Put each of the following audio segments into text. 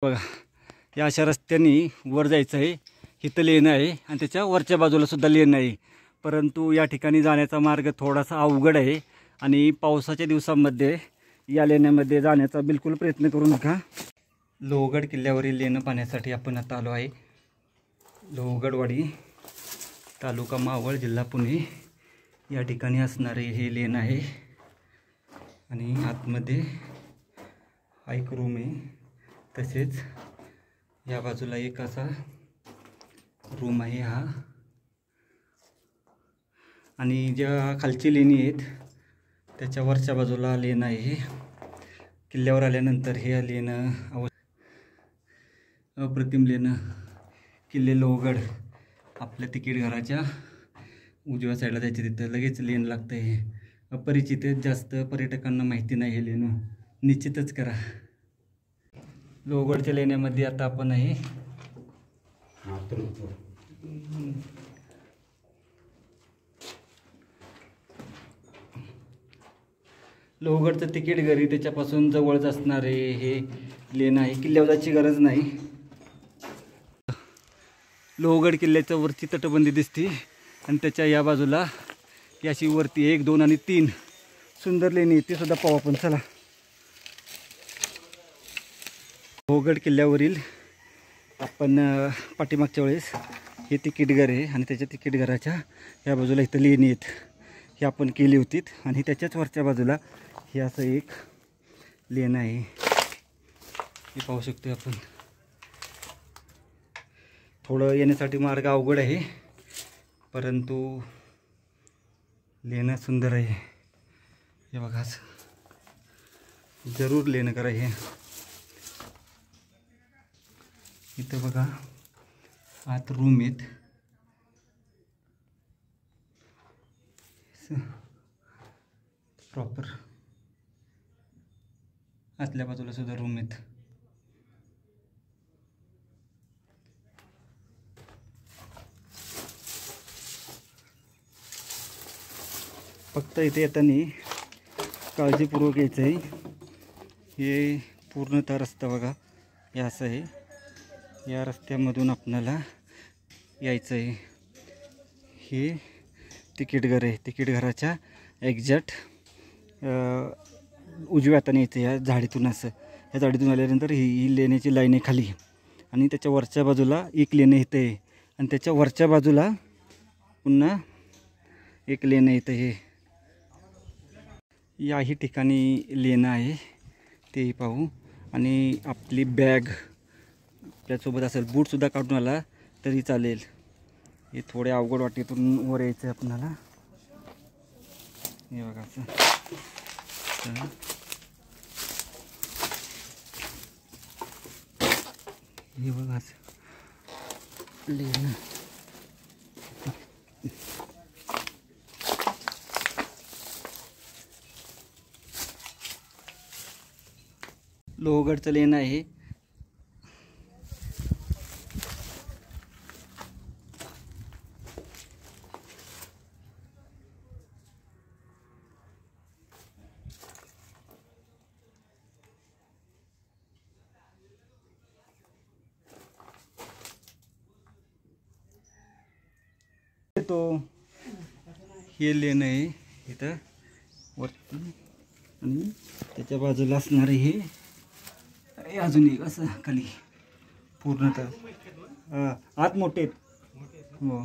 बघा, या अशा रस्त्याने वर जायचं आहे. इथं लेन आहे आणि त्याच्या वरच्या बाजूला सुद्धा लेन आहे. परंतु या ठिकाणी जाण्याचा मार्ग थोडासा अवघड आहे आणि पावसाच्या दिवसांमध्ये या लेण्यामध्ये जाण्याचा बिलकुल प्रयत्न करू नका. लोहगड किल्ल्यावरील लेणं पाहण्यासाठी आपण आता आलो आहे. लोहगडवाडी, तालुका मावळ, जिल्हा पुणे या ठिकाणी असणारे हे लेन आहे. आणि आतमध्ये हा एक रूम आहे. तसेच या बाजूला एक असा रूम आहे हा. आणि ज्या खालची लेणी आहेत त्याच्या वरच्या बाजूला लेन आहे. किल्ल्यावर आल्यानंतर हे लेणं अप्रतिम लेणं किल्ले लोहगड आपल्या तिकीट घराच्या उजव्या साईडला जायचे, तिथं लगेच लेन लागतं. हे अपरिचित आहेत, जास्त पर्यटकांना माहिती नाही. हे लेणं निश्चितच करा. लोहगडच्या लेण्यामध्ये आता आपण आहे. लोहगडचं तिकीट घरी त्याच्यापासून जवळच असणारे हे लेन आहे. किल्ल्यावर जायची गरज नाही. लोहगड किल्ल्याच्या वरची तटबंदी दिसते आणि त्याच्या या बाजूला याशी वरती 1, 2 आणि 3 सुंदर लेणी, ते सुद्धा पाहू आपण. चला. लोहगड किल्ल्यावरील आपण पाठीमागच्या वेळेस हे तिकीट घर आहे आणि त्याच्या तिकीट घराच्या या बाजूला इथं लेणी आहेत, हे आपण केली होती. आणि त्याच्याच वरच्या बाजूला हे असं एक लेणं आहे, हे पाहू शकतो आपण. थोडं येण्यासाठी मार्ग अवघड आहे, परंतु लेणं सुंदर आहे. हे बघा, जरूर लेणं करा. हे इथं बघा आत रूम आहेत. प्रॉपर आतल्या बाजूला सुद्धा रूम आहेत. फक्त इथे येताना काळजीपूर्वक यायचं आहे. हे पूर्णतः रस्ता बघा हे असं आहे. या रस्त्यामधून आपल्याला यायचं आहे. हे तिकीट घर आहे. तिकीट घराच्या एक्झॅक्ट उजव्या हाताने यायचं. या झाडीतून असं, या झाडीतून आल्यानंतर ही लेण्याची लाईन आहे खाली. आणि त्याच्या वरच्या बाजूला एक लेणं इथं आहे आणि त्याच्या वरच्या बाजूला पुन्हा एक लेणं इथं. हे याही ठिकाणी लेणं आहे, तेही पाहू. आणि आपली बॅग आपल्यासोबत असेल, बूटसुद्धा काढून आला तरी चालेल. हे थोडे अवघड वाटेतून वर यायचं आहे आपणाला. हे बघा असं. हे बघा असं लेणं. लोहगडचं लेणं आहे. तो हे लेणं आहे इथं वरती आणि त्याच्या बाजूला असणारे हे अजून एक असं खाली पूर्णतः आत मोठे आहेत. हो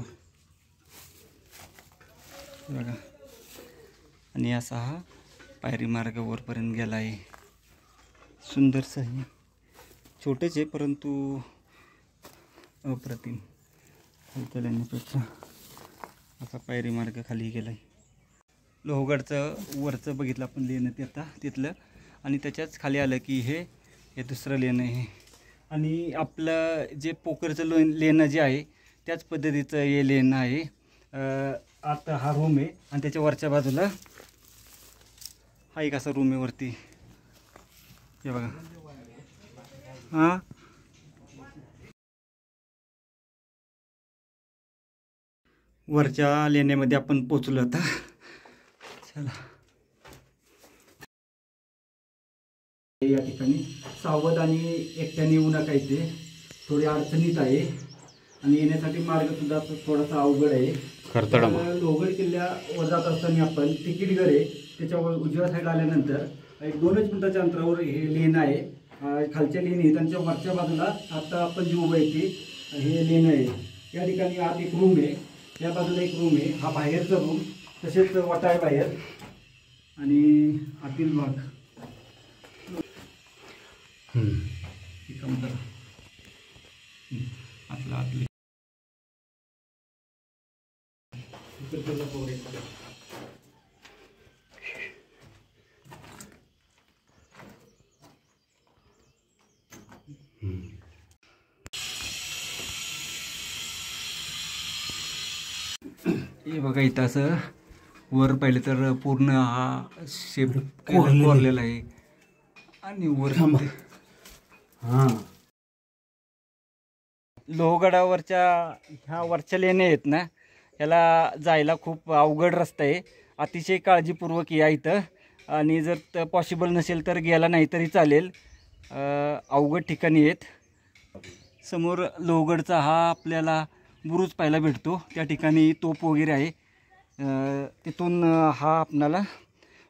बघा. आणि असा हा पायरी मार्ग वरपर्यंत गेला आहे. सुंदरसं आहे. छोटेच आहे परंतु अप्रतिम. हलक्या लेण्यापेक्षा असा पायरी मार्ग खाली गेला आहे. लोहगडचं वरचं बघितलं आपण लेणं ते आता तिथलं. आणि त्याच्याच खाली आलं की हे दुसरं लेणं आहे. आणि आपलं जे पोखरचं लेणं जे आहे त्याच पद्धतीचं हे लेणं आहे. आता हा रूम आहे आणि त्याच्या वरच्या बाजूला हा एक असा रूम आहे वरती. हे बघा. हां, वरच्या लेण्यामध्ये आपण पोचलो आता. चला. या ठिकाणी सावध आणि एकट्याने येऊ नका, इथे थोडी अडचणीत आहे आणि येण्यासाठी मार्ग सुद्धा थोडासा अवघड आहे. लोहगड किल्ल्यावर जात असताना आपण तिकीट घर आहे त्याच्यावर उजव्या साईड आल्यानंतर एक 2च मिनिटाच्या अंतरावर हे लेन आहे. खालच्या लेन आहे, त्यांच्या वरच्या बाजूला आता आपण जी उभं आहे ती हे लेन आहे. या ठिकाणी आत एक रूम आहे, या बाजूला एक रूम आहे, हा बाहेरचा रूम, तसेच वाटा आहे बाहेर आणि आतील भाग आपला आतली हे बघा, इथं असं वर पाहिलं तर पूर्ण हा शेप कोरलेला आहे आणि वर लोहगडावरच्या ह्या वरच्या लेण्या आहेत ना, याला जायला खूप अवघड रस्ता आहे. अतिशय काळजीपूर्वक या इथं, आणि जर पॉसिबल नसेल तर गेला नाही तरी चालेल. अवघड ठिकाणी आहेत. समोर लोहगडचा हा आपल्याला बुरुज पाहायला भेटतो, त्या ठिकाणी तोप वगैरे आहे. तिथून हा आपणाला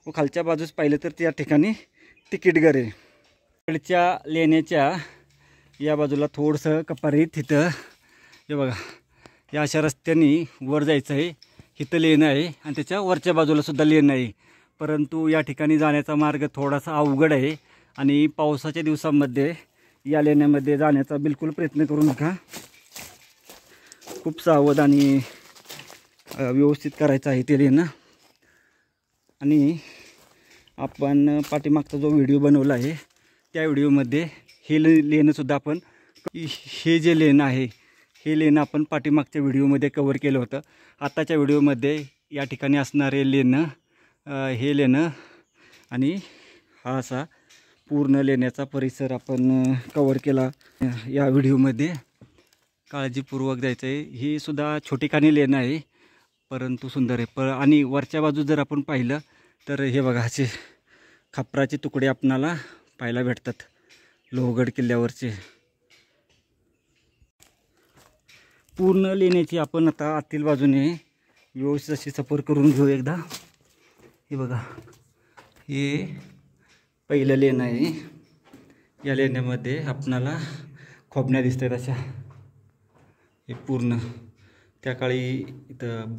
खालच्या बाजूस पाहिलं तर त्या ठिकाणी तिकीट घर आहे. इकडच्या लेण्याच्या या बाजूला थोडंसं कपारीत तिथं हे बघा, या अशा रस्त्याने वर जायचं आहे. इथं लेन आहे आणि त्याच्या वरच्या बाजूला सुद्धा लेन आहे, परंतु या ठिकाणी जाण्याचा मार्ग थोडासा अवघड आहे आणि पावसाच्या दिवसांमध्ये या लेण्यामध्ये जाण्याचा बिलकुल प्रयत्न करू नका. खूप सावध आणि व्यवस्थित करायचं आहे ते लेणं. आणि आपण पाठीमागचा जो व्हिडिओ बनवला आहे त्या व्हिडिओमध्ये हे लेणंसुद्धा आपण, हे जे लेणं आहे हे लेणं आपण पाठीमागच्या व्हिडिओमध्ये कवर केलं होतं. आत्ताच्या व्हिडिओमध्ये या ठिकाणी असणारे लेणं, हे लेणं आणि हा असा पूर्ण लेण्याचा परिसर आपण कवर केला या व्हिडिओमध्ये. काळजीपूर्वक जायचं आहे. ही सुद्धा छोटीखानी लेणं आहे परंतु सुंदर आहे. आणि वरच्या बाजू जर आपण पाहिलं तर हे बघा, असे खापराचे तुकडे आपणाला पाहायला भेटतात लोहगड किल्ल्यावरचे. पूर्ण लेण्याची आपण आता आतील बाजूने व्यवस्थित अशी सफर करून घेऊ एकदा. हे बघा, हे पहिलं लेणं आहे. या लेण्यामध्ये आपणाला खोबण्या दिसतात अशा. हे पूर्ण त्या काळी इथं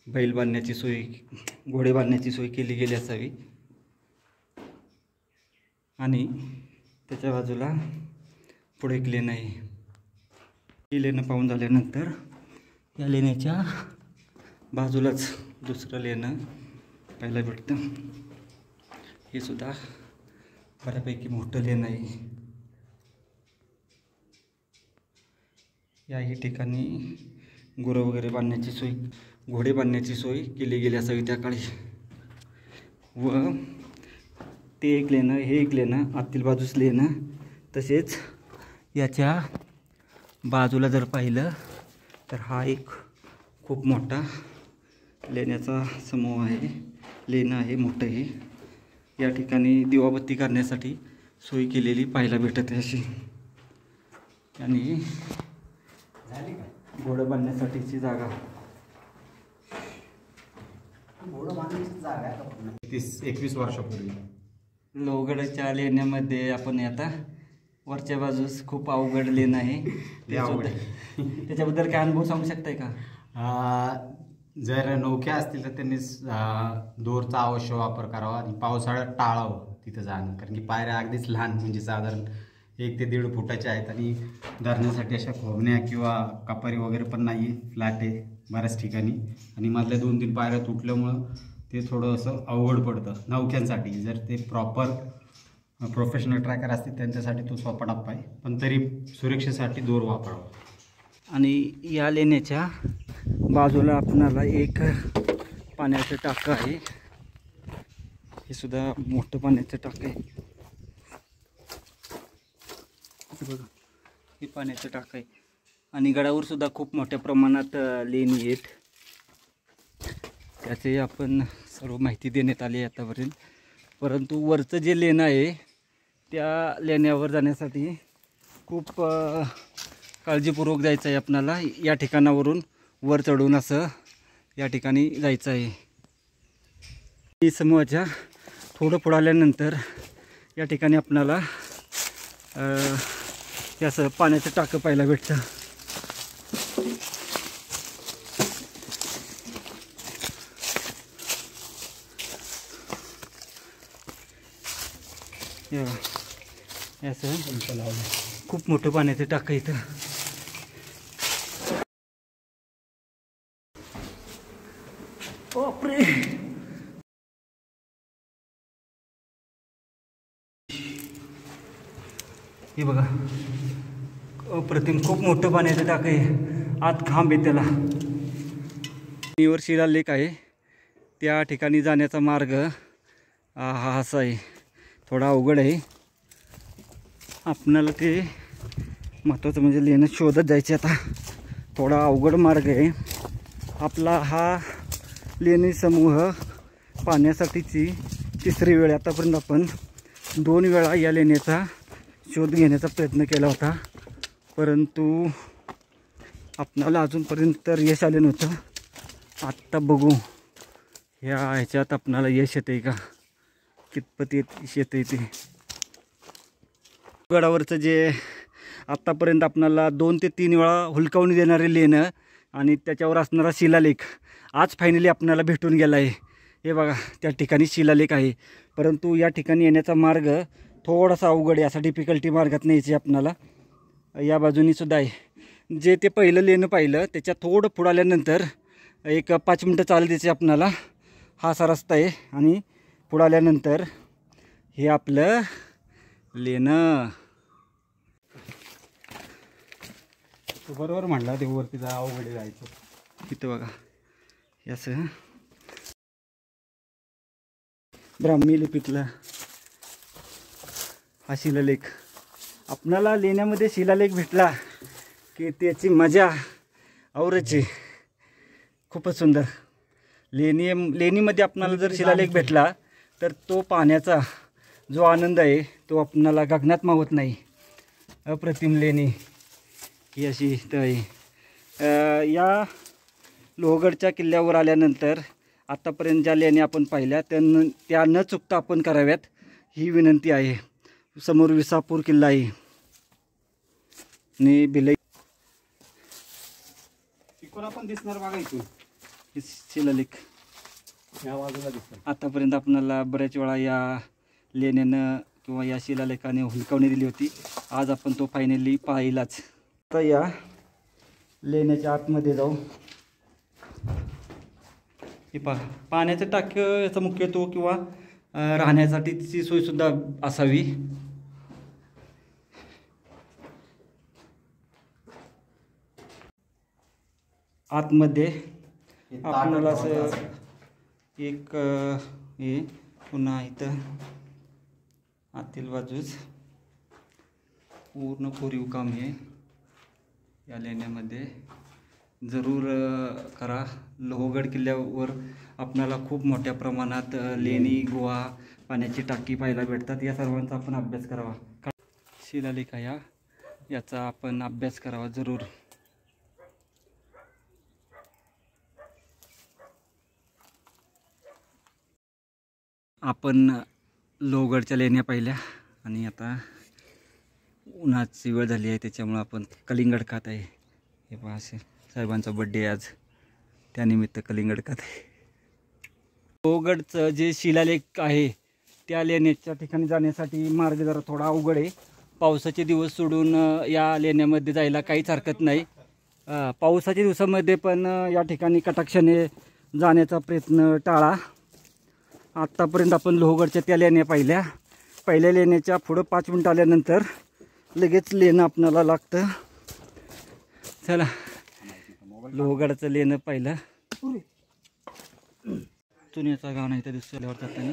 बैल बांधण्याची सोय, घोडे बांधण्याची सोय केली गेली असावी. आणि त्याच्या बाजूला पुढे एक लेणं आहे. ही लेणं पाहून झाल्यानंतर या लेण्याच्या बाजूलाच दुसरं लेणं पाहायला भेटतं. हे सुद्धा बऱ्यापैकी मोठं लेणं आहे. याही ठिकाणी गुरं वगैरे बांधण्याची सोय, घोडे बांधण्याची सोय केली गेली असावी त्या काळी. व ते एक लेणं, हे एक लेणं, आतील बाजूस लेणं. तसेच याच्या बाजूला जर पाहिलं तर हा एक खूप मोठा लेण्याचा समूह आहे, लेणं आहे मोठं हे. या ठिकाणी दिवाबत्ती करण्यासाठी सोय केलेली पाहायला भेटते अशी. आणि घोडं बांधण्यासाठीची जागा, घोडं बांधण्याची जागा 30-21 वर्षापूर्वी लोहगडच्या लेण्यामध्ये आपण आता वरच्या बाजूस खूप अवघड लेणं आहे. त्याच्याबद्दल काय अनुभव सांगू शकताय का? जर नौक्या असतील तर त्यांनी दोरचा अवश्य वापर करावा आणि पावसाळ्यात टाळावं तिथं जाणं, कारण की पायऱ्या अगदीच लहान, म्हणजे साधारण 1 ते 1.5 फुटाच्या आहेत आणि धरण्यासाठी अशा खोबण्या किंवा कपारी वगैरे पण नाही आहे. फ्लॅट आहे बऱ्याच ठिकाणी आणि मधल्या 2-3 पायऱ्या तुटल्यामुळं ते थोडं असं अवघड पडतं नौक्यांसाठी. जर ते प्रॉपर प्रोफेशनल ट्रॅकर असतील त्यांच्यासाठी तो सोपा टप्पा आहे, पण तरी सुरक्षेसाठी दोर वापरावा. आणि या लेण्याच्या बाजूला आपणाला एक पाण्याचं टाकं आहे. हे सुद्धा मोठं पाण्याचं टाकं आहे. बघा, हे पाण्याचं टाकं आहे. आणि गडावर सुद्धा खूप मोठ्या प्रमाणात लेणी आहेत. त्याचे आपण सर्व माहिती देण्यात आली आतापर्यंत. परंतु वरचं जे लेणं आहे त्या लेण्यावर जाण्यासाठी खूप काळजीपूर्वक जायचं आहे आपणाला. या ठिकाणावरून वर चढून असं या ठिकाणी जायचं आहे. समूहाच्या थोडं पुढं आल्यानंतर या ठिकाणी आपणाला असं पाण्याचं टाकं पाहायला भेटतं. असं खूप मोठं पाण्याचं टाकं इथं. बापरे, हे बघा अप्रतिम खूप मोठं पाण्याचं टाकं आहे. आत खांब आहे त्याला. वर शिलालेख आहे. त्या ठिकाणी जाण्याचा मार्ग हा असा आहे. थोडा अवघड आहे. आपणाला ते महत्त्वाचं म्हणजे लेणं शोधत जायचे. आता थोडा अवघड मार्ग आहे आपला. हा लेणी समूह पाहण्यासाठीची तिसरी वेळ. आतापर्यंत आपण 2 वेळा या लेण्याचा शोध घेण्याचा प्रयत्न केला होता, परंतु आपणाला अजूनपर्यंत तर यश आले नव्हतं. आत्ता बघू ह्याच्यात आपणाला यश येते का, कितपत येते ते. गडावरचं जे आत्तापर्यंत आपणाला 2 ते 3 वेळा हुलकावणी देणारे लेणं आणि त्याच्यावर असणारा शिलालेख आज फायनली आपणाला भेटून गेला आहे. हे बघा त्या ठिकाणी शिलालेख आहे. परंतु या ठिकाणी येण्याचा मार्ग थोडासा अवघड आहे. असा डिफिकल्टी मार्गात न्यायची आपणाला. या बाजूनी सुद्धा आहे. जे ते पहिलं लेणं पाहिलं त्याच्या थोडं पुढं आल्यानंतर एक 5 मिनटं चालत द्यायचे आपणाला. हा असा रस्ता आहे आणि पुढं आल्यानंतर हे आपलं लेणं. बरोबर म्हणला, ते वरती जा अवघड जायचं. इथं बघा हे असं ब्राह्मी लिपीतला हा शिलालेख. आपणाला लेण्यामध्ये शिलालेख भेटला की त्याची मजा औरच आहे. खूपच सुंदर. लेणीमध्ये आपणाला जर शिलालेख भेटला तर तो पाहण्याचा जो आनंद आहे तो आपणाला गगनात मावत नाही. अप्रतिम लेणी ही अशी इथं आहे. या लोहगडच्या किल्ल्यावर आल्यानंतर आत्तापर्यंत ज्या लेण्या आपण पाहिल्या त्या न चुकता आपण कराव्यात ही विनंती आहे. समोर विसापूर किल्ला आहे आणि भिलई तिकडून आपण दिसणार बघा. इथून शिलालेख या बाजूला दिसणार. आतापर्यंत आपल्याला बऱ्याच वेळा या लेण्यानं किंवा या शिलालेखाने हुलकावणी दिली होती. आज आपण तो फायनली पाहिलाच. आता या लेण्याच्या आतमध्ये जाऊ. हे पहा पाण्याचं टाकं याचा मुख्यत्व किंवा राहण्यासाठीची सोयसुद्धा असावी. आतमध्ये आपल्याला असं एक हे पुन्हा इथं आतील बाजूस पूर्ण कोरीव काम हे या लेण्यामध्ये जरूर करा. लोहगड किल्ल्यावर आपल्याला खूप मोठ्या प्रमाणात लेणी, गुहा, पाण्याची टाकी पाहायला भेटतात. या सर्वांचा आपण अभ्यास करावा. शिलालेख याचा आपण अभ्यास करावा जरूर. आपण लोहगडच्या लेण्या पाहिल्या आणि आता उन्हाची वेळ झाली आहे त्याच्यामुळं आपण कलिंगड खात आहे. हे पहा असे साहेबांचा बड्डे आज, त्यानिमित्त कलिंगड खात आहे. लोहगडचं जे शिलालेख आहे त्या लेण्याच्या ठिकाणी जाण्यासाठी मार्ग जरा थोडा अवघड आहे. पावसाचे दिवस सोडून या लेण्यामध्ये जायला काहीच हरकत नाही. पावसाच्या दिवसामध्ये पण या ठिकाणी कटाक्षाने जाण्याचा प्रयत्न टाळा. आत्तापर्यंत आपण लोहगडच्या त्या लेण्या पाहिल्या. पहिल्या लेण्याच्या पुढं 5 मिनटं आल्यानंतर लगेच लेणं आपणाला लागतं. चला लोहगडचं लेणं पाहिलं. चुन्याचा गाव नाही तर दिसल्यावर जाताना